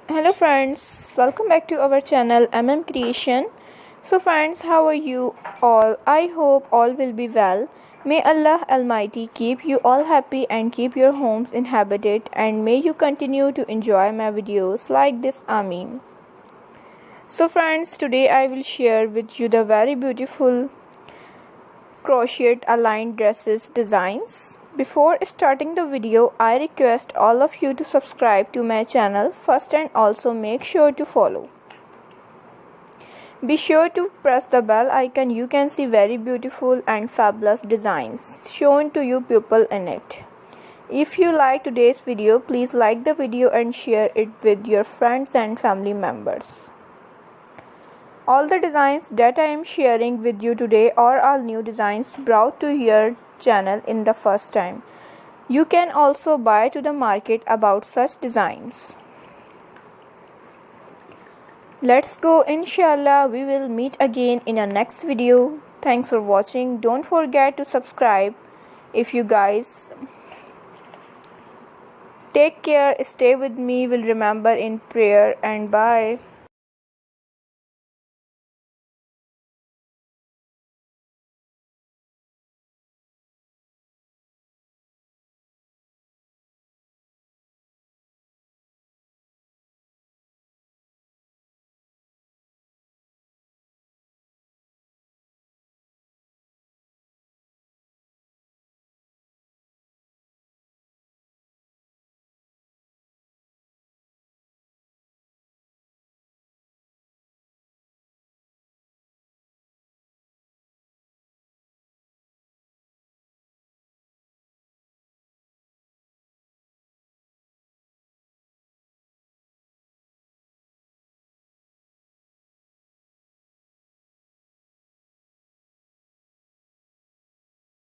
Hello friends, welcome back to our channel Creation. So friends, how are you all? I hope all will be well. May Allah Almighty keep you all happy and keep your homes inhabited, and may you continue to enjoy my videos like this. Ameen. So friends, today I will share with you the very beautiful crochet aligned dresses designs. Before starting the video, I request all of you to subscribe to my channel first and also make sure to follow. Be sure to press the bell icon. You can see very beautiful and fabulous designs shown to you people in it. If you like today's video, please like the video and share it with your friends and family members. All the designs that I am sharing with you today are all new designs brought to your channel in the first time. You can also buy to the market about such designs. Let's go, inshallah. We will meet again in a next video. Thanks for watching. Don't forget to subscribe. If you guys take care, stay with me, will remember in prayer, and bye.